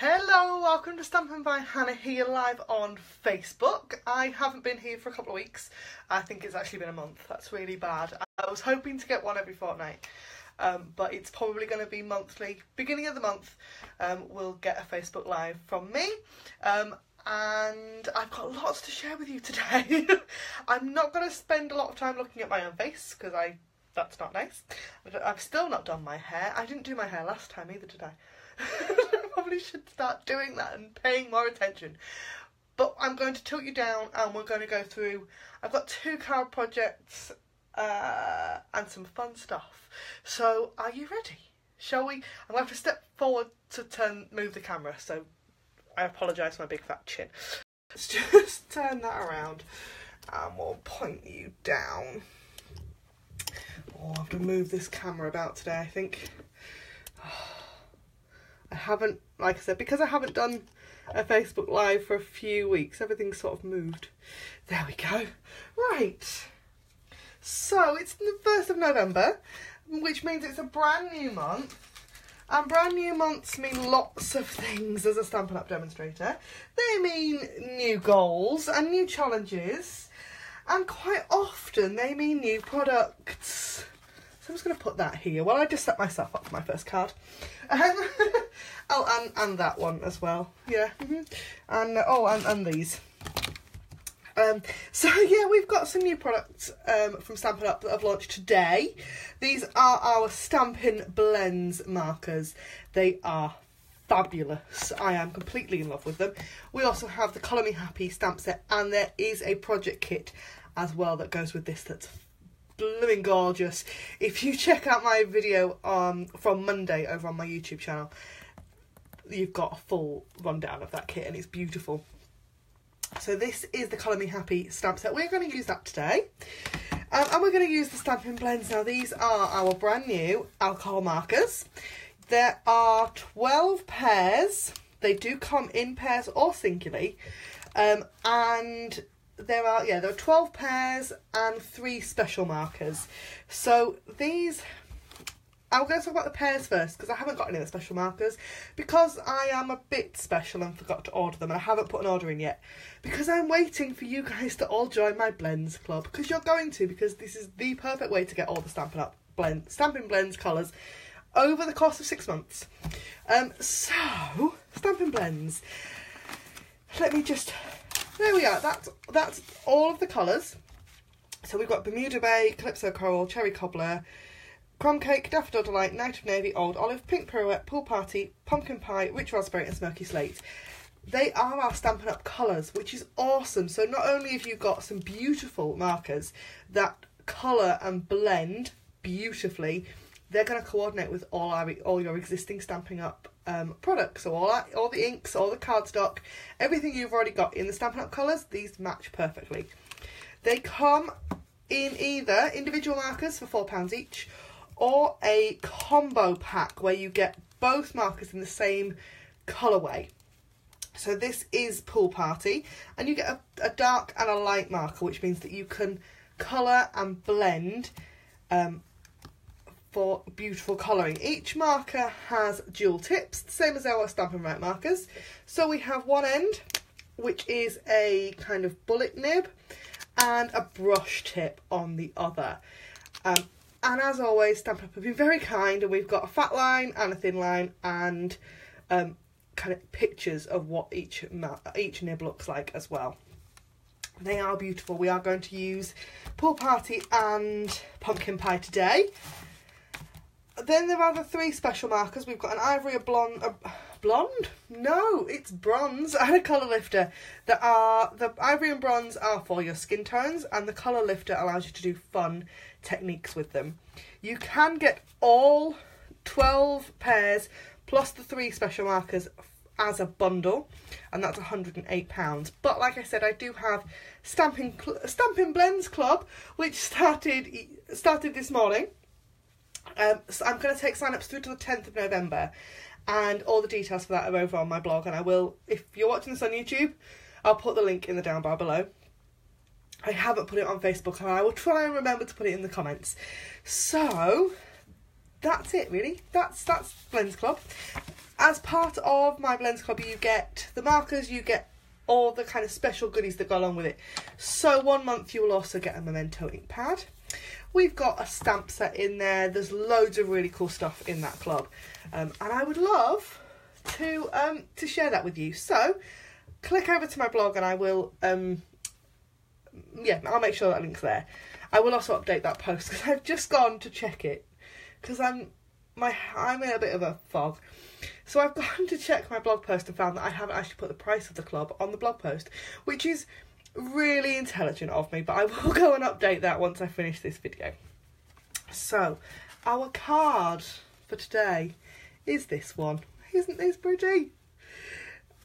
Hello, welcome to Stampin' by Hannah here live on Facebook. I haven't been here for a couple of weeks. I think it's actually been a month. That's really bad. I was hoping to get one every fortnight, but it's probably going to be monthly. Beginning of the month, we'll get a Facebook Live from me. And I've got lots to share with you today. I'm not going to spend a lot of time looking at my own face because that's not nice. I've still not done my hair. I didn't do my hair last time either, did I? I probably should start doing that and paying more attention. But I'm going to tilt you down and we're going to go through. I've got 2 card projects and some fun stuff. So are you ready? Shall we? I'm going to have to step forward to move the camera, so I apologise for my big fat chin. Let's just turn that around and we'll point you down. Oh, I have to move this camera about today, I think. I haven't, like I said, because I haven't done a Facebook Live for a few weeks, everything's sort of moved. There we go. Right. So it's the 1st of November, which means it's a brand new month. And brand new months mean lots of things as a Stampin' Up! Demonstrator. They mean new goals and new challenges. And quite often they mean new products. So I'm just going to put that here while I just set myself up for my first card. Oh, and that one as well. Yeah. And these. So yeah, we've got some new products from Stampin' Up! That I've launched today. These are our Stampin' Blends markers. They are fabulous. I am completely in love with them. We also have the Colour Me Happy stamp set, and there is a project kit as well that goes with this that's blooming gorgeous. If you check out my video from Monday over on my YouTube channel, you've got a full rundown of that kit and it's beautiful. So this is the Colour Me Happy stamp set. We're going to use that today. And we're going to use the Stampin' Blends. Now these are our brand new alcohol markers. There are 12 pairs. They do come in pairs or singly. And there are 12 pairs and 3 special markers. So these, I'm going to talk about the pairs first because I haven't got any of the special markers because I am a bit special and forgot to order them and I haven't put an order in yet because I'm waiting for you guys to all join my Blends Club, because you're going to, because this is the perfect way to get all the Stampin' Blends colours over the course of 6 months. So Stampin' Blends, let me just, there we are, that's all of the colours. So we've got Bermuda Bay, Calypso Coral, Cherry Cobbler, Crumb Cake, Daffodil Delight, Night of Navy, Old Olive, Pink Pirouette, Pool Party, Pumpkin Pie, Rich Raspberry and Smoky Slate. They are our Stampin' Up! Colours, which is awesome. So not only have you got some beautiful markers that colour and blend beautifully, they're going to coordinate with all your existing Stampin' Up! Products. So all the inks, all the cardstock, everything you've already got in the Stampin' Up! Colours, these match perfectly. They come in either individual markers for £4 each or a combo pack where you get both markers in the same colourway. So this is Pool Party, and you get a dark and a light marker, which means that you can colour and blend for beautiful colouring. Each marker has dual tips, the same as our Stampin' Right markers. So we have one end, which is a kind of bullet nib, and a brush tip on the other. And as always, Stampin' Up! Have been very kind, and we've got a fat line and a thin line, and kind of pictures of what each nib looks like as well. They are beautiful. We are going to use Pool Party and Pumpkin Pie today. Then there are the 3 special markers. We've got an ivory, a blonde, no, it's bronze, and a colour lifter. The ivory and bronze are for your skin tones, and the colour lifter allows you to do fun techniques with them. You can get all 12 pairs plus the 3 special markers as a bundle, and that's £108. But like I said, I do have Stampin' Blends Club, which started this morning. So I'm going to take sign-ups through to the 10th of November, and all the details for that are over on my blog, and I will, if you're watching this on YouTube, I'll put the link in the down bar below. I haven't put it on Facebook, and I will try and remember to put it in the comments. So that's it, really. That's Blends Club. As part of my Blends Club, you get the markers, you get all the kind of special goodies that go along with it. So 1 month you will also get a Memento ink pad. We've got a stamp set in there. There's loads of really cool stuff in that club, and I would love to share that with you. So click over to my blog and I will yeah, I'll make sure that link's there. I will also update that post because I've just gone to check it because I'm in a bit of a fog. So I've gone to check my blog post and found that I haven't actually put the price of the club on the blog post, which is really intelligent of me, but I will go and update that once I finish this video. So our card for today is this one. Isn't this pretty?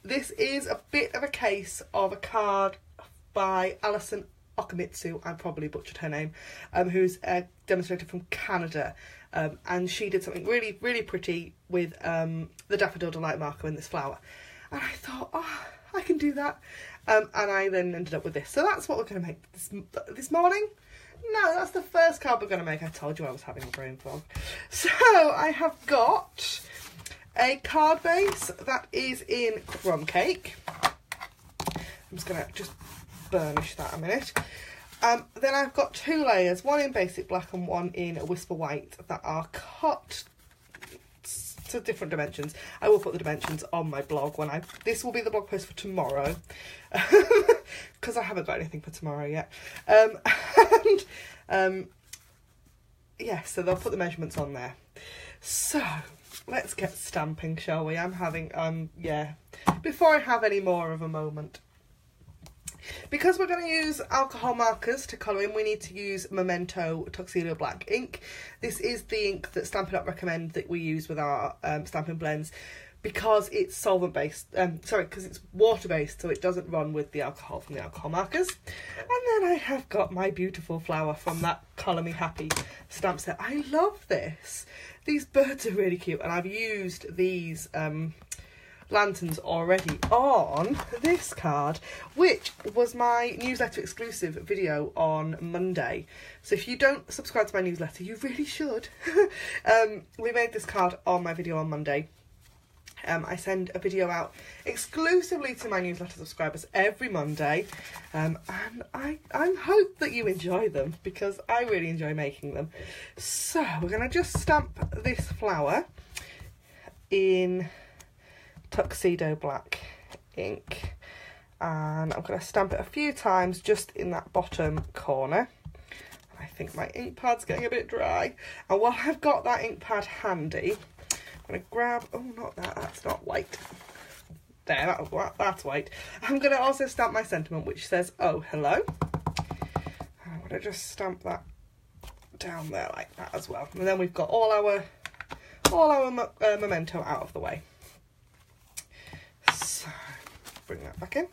This is a bit of a case of a card by Alison Okamitsu, I probably butchered her name, who's a demonstrator from Canada, and she did something really, really pretty with the Daffodil Delight marker in this flower, and I thought, oh, I can do that, and I then ended up with this. So that's what we're going to make this morning. No, that's the first card we're going to make. I told you I was having a brain fog. So I have got a card base that is in crumb cake. I'm just going to burnish that a minute. Then I've got 2 layers, one in basic black and one in Whisper White, that are cut to different dimensions. I will put the dimensions on my blog this will be the blog post for tomorrow, because I haven't got anything for tomorrow yet. Yeah, so they'll put the measurements on there. So let's get stamping, shall we? I'm having yeah, before I have any more of a moment. Because we're going to use alcohol markers to colour in, we need to use Memento Tuxedo Black ink. This is the ink that Stampin' Up! Recommend that we use with our Stampin' Blends, because it's solvent based, because it's water based, so it doesn't run with the alcohol from the alcohol markers. And then I have got my beautiful flower from that Colour Me Happy stamp set. I love this. These birds are really cute, and I've used these lanterns already on this card, which was my newsletter exclusive video on Monday. So if you don't subscribe to my newsletter, you really should. We made this card on my video on Monday. I send a video out exclusively to my newsletter subscribers every Monday, and I hope that you enjoy them, because I really enjoy making them. So we're going to just stamp this flower in Tuxedo Black ink, and I'm going to stamp it a few times just in that bottom corner. I think my ink pad's getting a bit dry, and while I've got that ink pad handy, I'm going to grab, oh, not that, that's not white, there, that's white. I'm going to also stamp my sentiment, which says, oh, hello. I'm going to just stamp that down there like that as well, and then we've got all our memento out of the way. So bring that back in.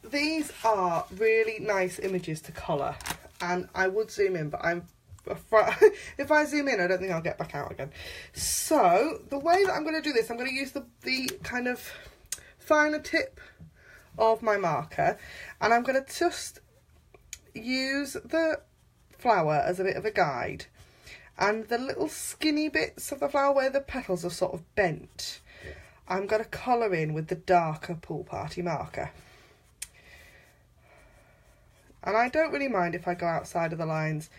These are really nice images to colour, and I would zoom in, but I'm afraid if I zoom in I don't think I'll get back out again. So the way that I'm going to do this, I'm going to use the kind of finer tip of my marker, and I'm going to just use the flower as a bit of a guide, and the little skinny bits of the flower where the petals are sort of bent, I'm going to colour in with the darker Pool Party marker. And I don't really mind if I go outside of the lines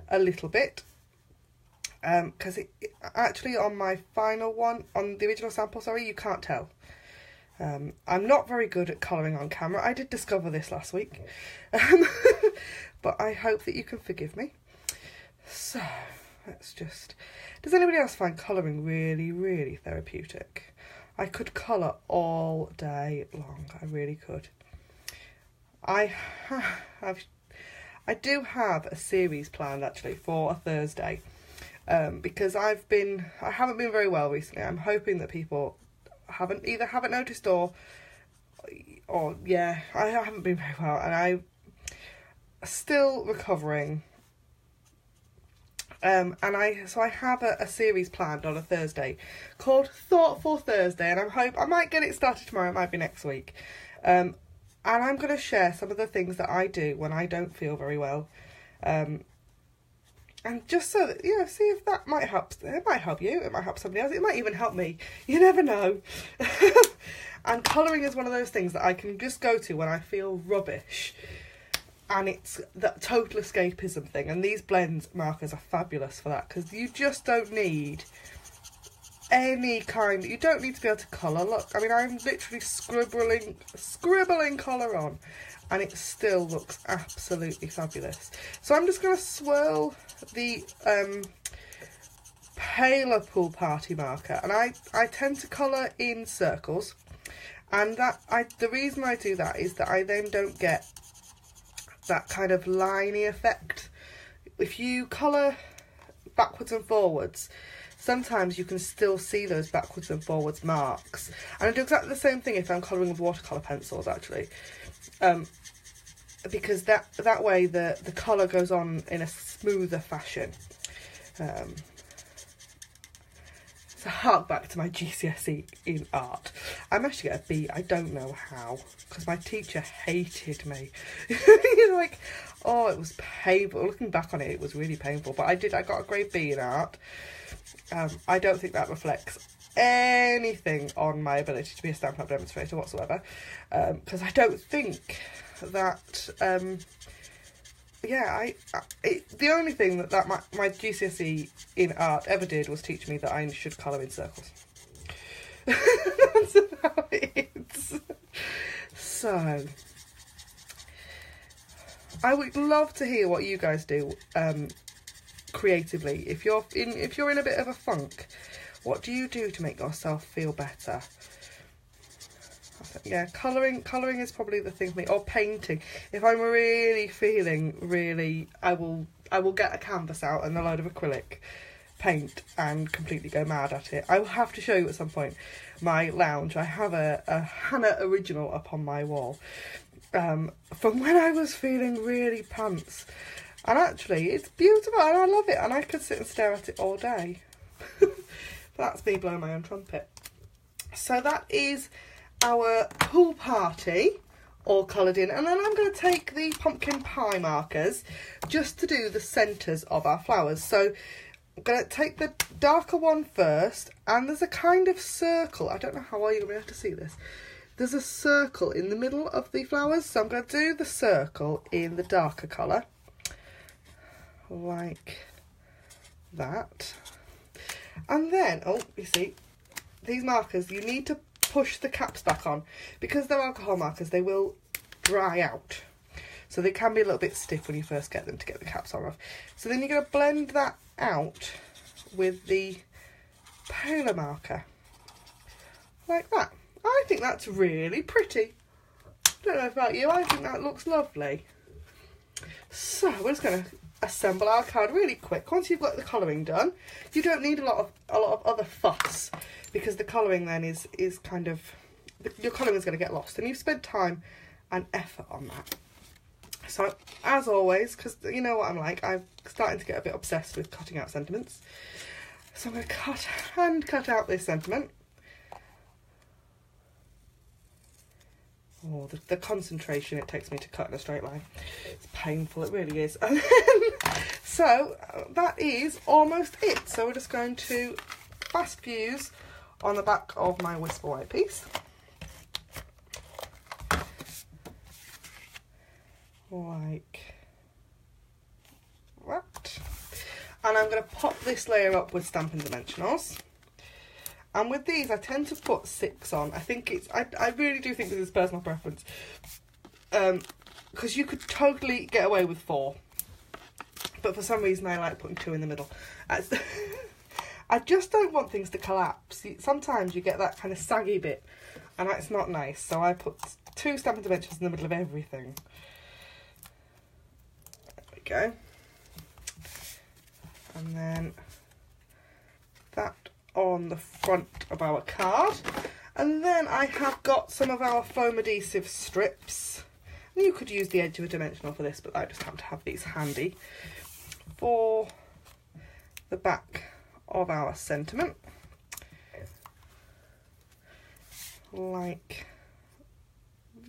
a little bit, because it actually on my final one, on the original sample, sorry, you can't tell. I'm not very good at colouring on camera. I did discover this last week, but I hope that you can forgive me. So let's just, does anybody else find colouring really, really therapeutic? I could colour all day long, I really could. I do have a series planned actually for a Thursday, because I haven't been very well recently. I'm hoping that people haven't noticed or yeah, I haven't been very well, and I'm still recovering. So I have a series planned on a Thursday called Thoughtful Thursday, and I might get it started tomorrow, it might be next week. And I'm going to share some of the things that I do when I don't feel very well. And And just so that, you know, see if that might help. It might help you, it might help somebody else, it might even help me. You never know. And colouring is one of those things that I can just go to when I feel rubbish. And it's that total escapism thing. And these blends markers are fabulous for that, because you just don't need any kind. You don't need to be able to colour. Look, I mean, I'm literally scribbling colour on, and it still looks absolutely fabulous. So I'm just going to swirl the paler pool party marker, and I tend to colour in circles, and the reason I do that is that I then don't get that kind of liney effect. If you colour backwards and forwards, sometimes you can still see those backwards and forwards marks. And I do exactly the same thing if I'm colouring with watercolour pencils, actually. Because that way the colour goes on in a smoother fashion. So hark back to my GCSE in art. I managed to get a B. I don't know how, because my teacher hated me. He's like, oh, it was painful. Looking back on it, it was really painful. But I got a grade B in art. I don't think that reflects anything on my ability to be a Stampin' Up! Demonstrator whatsoever. Because I don't think that... the only thing that my GCSE in art ever did was teach me that I should colour in circles. That's about it. So, I would love to hear what you guys do creatively. If you're in a bit of a funk, what do you do to make yourself feel better? Yeah, colouring is probably the thing for me. Or painting. If I'm really feeling I will get a canvas out and a load of acrylic paint and completely go mad at it. I will have to show you at some point my lounge. I have a Hannah original up on my wall from when I was feeling really pants. And actually, it's beautiful and I love it, and I could sit and stare at it all day. That's me blowing my own trumpet. So that is our pool party all coloured in, and then I'm going to take the pumpkin pie markers just to do the centres of our flowers. So I'm going to take the darker one first, and there's a kind of circle. I don't know how well you're going to be able to see this. There's a circle in the middle of the flowers, so I'm going to do the circle in the darker colour, like that. And then, oh, you see, these markers, you need to push the caps back on, because they're alcohol markers, they will dry out, so they can be a little bit stiff when you first get them to get the caps on off. So then you're going to blend that out with the paler marker like that. I think that's really pretty. Don't know about you, I think that looks lovely. So we're just going to assemble our card really quick. Once you've got the colouring done, you don't need a lot of other fuss, because the colouring then is kind of, your colouring is going to get lost, and you've spent time and effort on that. So as always, because you know what I'm like, I'm starting to get a bit obsessed with cutting out sentiments. So I'm going to cut out this sentiment. Oh, the concentration it takes me to cut in a straight line. It's painful, it really is. And then, so that is almost it. So we're just going to fast fuse on the back of my Whisper White piece. Like that. And I'm going to pop this layer up with Stampin' Dimensionals. And with these, I tend to put 6 on. I think it's, I really do think this is personal preference. Because you could totally get away with 4. But for some reason, I like putting 2 in the middle. I just don't want things to collapse. Sometimes you get that kind of saggy bit, and that's not nice. So I put 2 Stampin' Dimensions in the middle of everything. There we go. And then that on the front of our card, and then I have got some of our foam adhesive strips. You could use the edge of a dimensional for this, but I just happen to have these handy for the back of our sentiment, like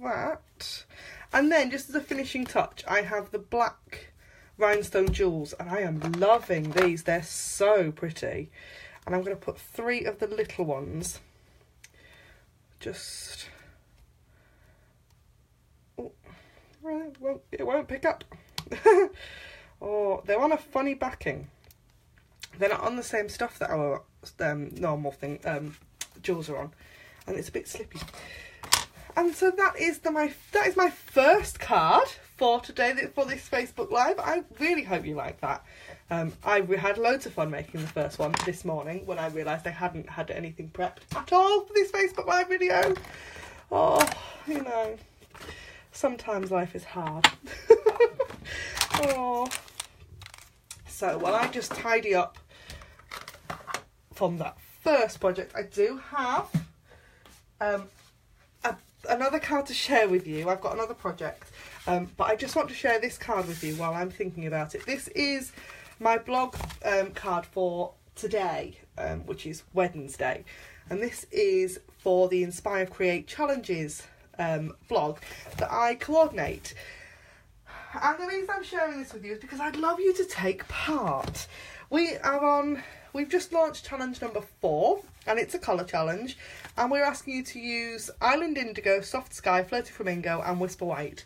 that. And then just as a finishing touch, I have the black rhinestone jewels, and I am loving these. They're so pretty. And I'm going to put 3 of the little ones. Just... Oh, it won't pick up. Oh, they're on a funny backing. They're not on the same stuff that our normal thing jewels are on, and it's a bit slippy. And so that is my first card for today, for this Facebook Live. I really hope you like that. I had loads of fun making the first one this morning when I realised I hadn't had anything prepped at all for this Facebook Live video. Oh, you know, sometimes life is hard. Oh. So while I just tidy up from that first project, I do have another card to share with you. I've got another project, but I just want to share this card with you while I'm thinking about it. This is my blog card for today, which is Wednesday, and this is for the Inspire Create Challenges blog that I coordinate. And the reason I'm sharing this with you is because I'd love you to take part. We've just launched challenge number 4, and it's a colour challenge, and we're asking you to use Island Indigo, Soft Sky, Floaty Flamingo and Whisper White,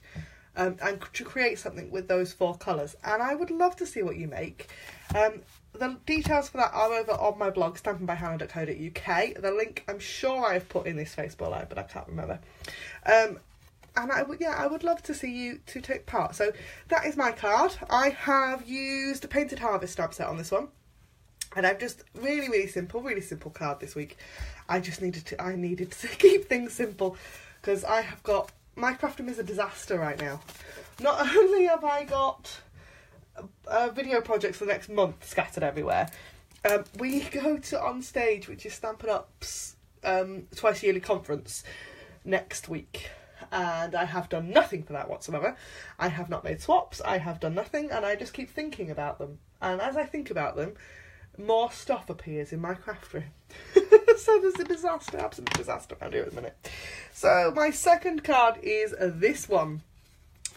and to create something with those 4 colours. And I would love to see what you make. The details for that are over on my blog, StampinByHannah.co.uk. The link I'm sure I've put in this Facebook Live, but I can't remember. And I would love to see you to take part. So that is my card. I have used a Painted Harvest stamp set on this one, and I've just really simple card this week. I needed to keep things simple because I have got, my crafting is a disaster right now. Not only have I got video projects for the next month scattered everywhere. We go to On Stage, which is Stampin' Up's twice yearly conference next week. And I have done nothing for that whatsoever. I have not made swaps, I have done nothing, and I just keep thinking about them. And as I think about them, more stuff appears in my craft room. So there's a disaster, absolute disaster around here at the minute. So my second card is this one.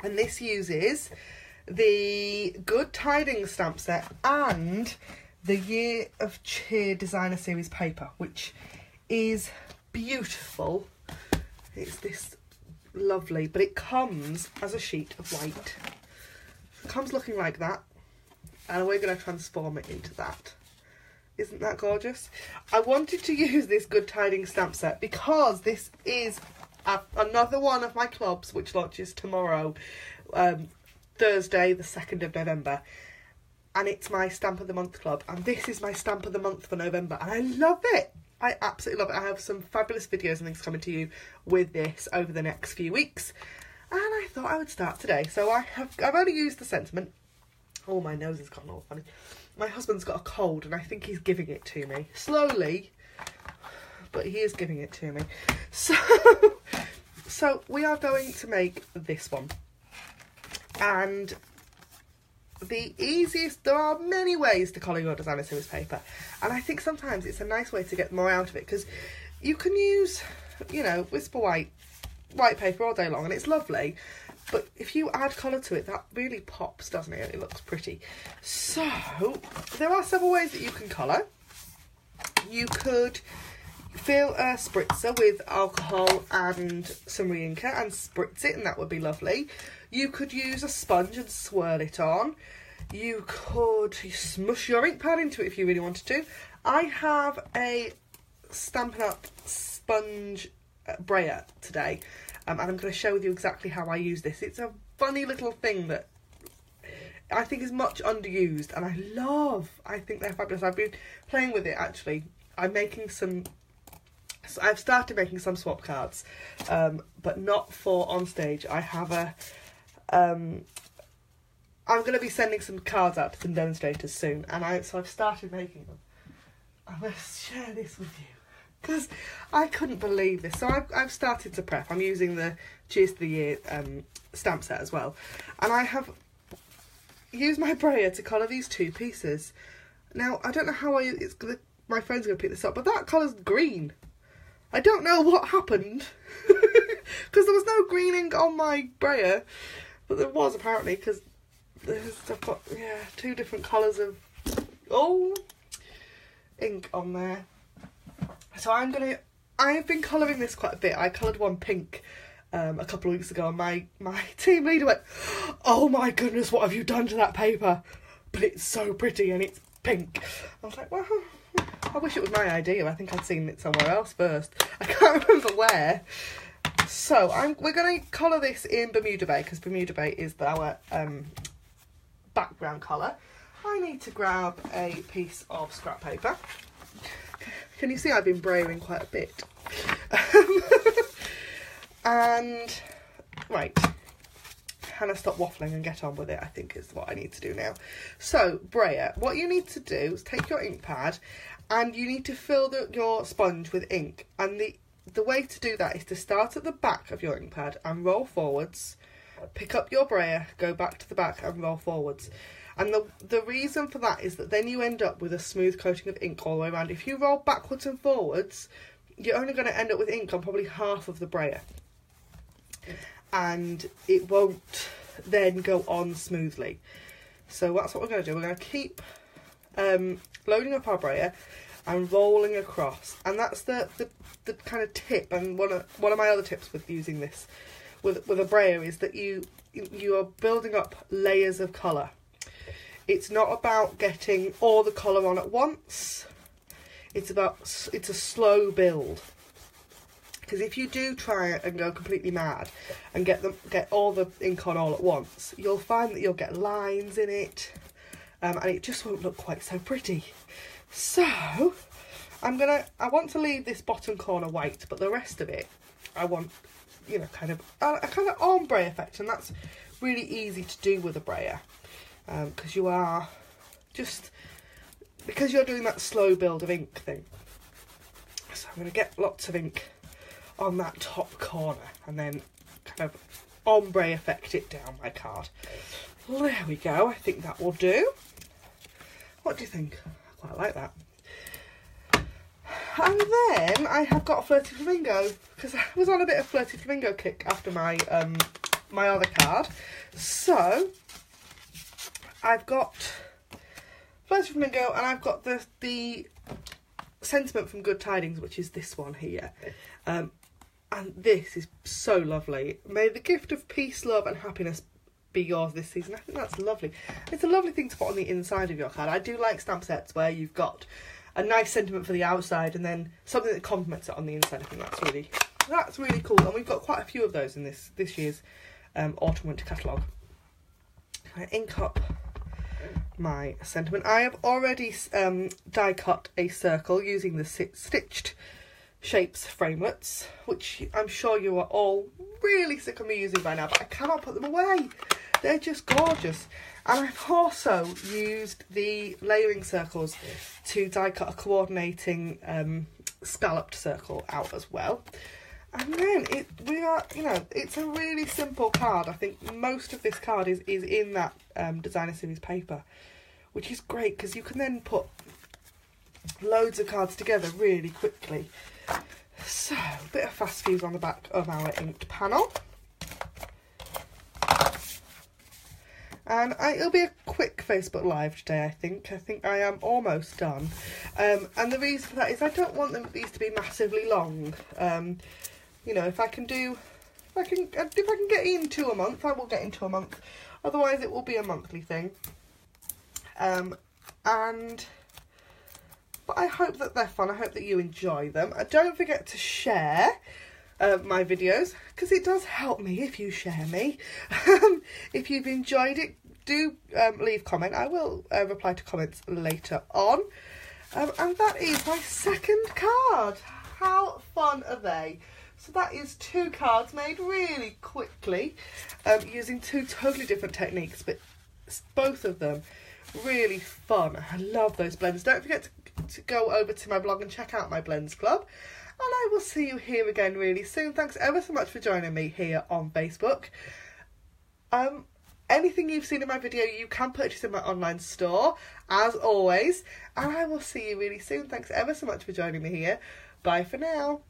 And this uses the Good Tidings stamp set and the Year of Cheer Designer Series paper, which is beautiful. It's this lovely, but it comes as a sheet of white. It comes looking like that, and we're going to transform it into that. Isn't that gorgeous? I wanted to use this Good Tidings stamp set because this is another one of my clubs which launches tomorrow, Thursday the 2nd of November, and it's my Stamp of the Month club, and this is my Stamp of the Month for November, and I love it. I absolutely love it. I have some fabulous videos and things coming to you with this over the next few weeks, and I thought I would start today. So I've only used the sentiment. Oh, my nose has gotten all funny. My husband's got a cold, and I think he's giving it to me slowly, but he is giving it to me. So we are going to make this one, and there are many ways to colour your designer series paper, and I think sometimes it's a nice way to get more out of it, because you can use, you know, Whisper White paper all day long and it's lovely, but if you add colour to it, that really pops, doesn't it? It looks pretty. So there are several ways that you can colour. You could fill a spritzer with alcohol and some re-inker and spritz it, and that would be lovely. You could use a sponge and swirl it on. You could smush your ink pad into it if you really wanted to. I have a Stampin' Up sponge brayer today, and I'm going to share with you exactly how I use this. It's a funny little thing that I think is much underused, and I think they're fabulous. I've been playing with it actually. I've started making some swap cards, but not for On Stage. I have I'm going to be sending some cards out to some demonstrators soon, and so I've started making them. I'm going to share this with you because I couldn't believe this. So I've started to prep. I'm using the Cheers to the Year stamp set as well, and I have used my brayer to colour these 2 pieces. Now I don't know how my friend's going to pick this up, but that colour's green. I don't know what happened because there was no green ink on my brayer, but there was apparently, because I've got, yeah, 2 different colours of ink on there. So I've been colouring this quite a bit. I coloured one pink a couple of weeks ago, and my team leader went, "Oh my goodness, what have you done to that paper? But it's so pretty and it's pink." I was like, well, I wish it was my idea. I think I'd seen it somewhere else first. I can't remember where. So we're going to colour this in Bermuda Bay, because Bermuda Bay is our background colour. I need to grab a piece of scrap paper. Can you see I've been braying quite a bit? And, right, Hannah, stop waffling and get on with it, I think is what I need to do now. So, brayer, what you need to do is take your ink pad and you need to fill your sponge with ink. And the way to do that is to start at the back of your ink pad and roll forwards, pick up your brayer, go back to the back and roll forwards. And the reason for that is that then you end up with a smooth coating of ink all the way around. If you roll backwards and forwards, you're only going to end up with ink on probably half of the brayer. And it won't then go on smoothly. So that's what we're going to do. We're going to keep loading up our brayer and rolling across. And that's the kind of tip, and one of my other tips with using this with a brayer is that you are building up layers of colour. It's not about getting all the colour on at once. It's a slow build. Because if you do try it and go completely mad and get all the ink on all at once, you'll find that you'll get lines in it, and it just won't look quite so pretty. So I want to leave this bottom corner white, but the rest of it I want, you know, kind of a kind of ombre effect, and that's really easy to do with a brayer. Because you're doing that slow build of ink thing. So I'm going to get lots of ink on that top corner and then kind of ombre effect it down my card. There we go. I think that will do. What do you think? I quite like that. And then I have got a Flirty Flamingo, because I was on a bit of Flirty Flamingo kick after my my other card. So I've got Flirty Flamingo, and I've got the sentiment from Good Tidings, which is this one here. And this is so lovely. May the gift of peace, love and happiness be yours this season. I think that's lovely. It's a lovely thing to put on the inside of your card. I do like stamp sets where you've got a nice sentiment for the outside and then something that complements it on the inside. I think that's really cool. And we've got quite a few of those in this year's autumn winter catalogue. I ink up my sentiment. I have already die cut a circle using the stitched shapes framelets, which I'm sure you are all really sick of me using by now, but I cannot put them away. They're just gorgeous. And I've also used the layering circles to die cut a coordinating scalloped circle out as well. And then it's a really simple card. I think most of this card is in that designer series paper, which is great because you can then put loads of cards together really quickly. So, a bit of fast fuse on the back of our inked panel. And it'll be a quick Facebook Live today, I think. I think I am almost done. And the reason for that is I don't want these to be massively long. You know, if I can get into a month, I will get into a month. Otherwise, it will be a monthly thing. But I hope that they're fun. I hope that you enjoy them. Don't forget to share my videos, because it does help me if you share me. If you've enjoyed it, do leave a comment. I will reply to comments later on. And that is my second card. How fun are they? So that is 2 cards made really quickly using 2 totally different techniques, but both of them really fun. I love those blends. Don't forget to go over to my blog and check out my blends club, and I will see you here again really soon. Thanks ever so much for joining me here on Facebook. Anything you've seen in my video you can purchase in my online store as always, and I will see you really soon. Thanks ever so much for joining me here. Bye for now.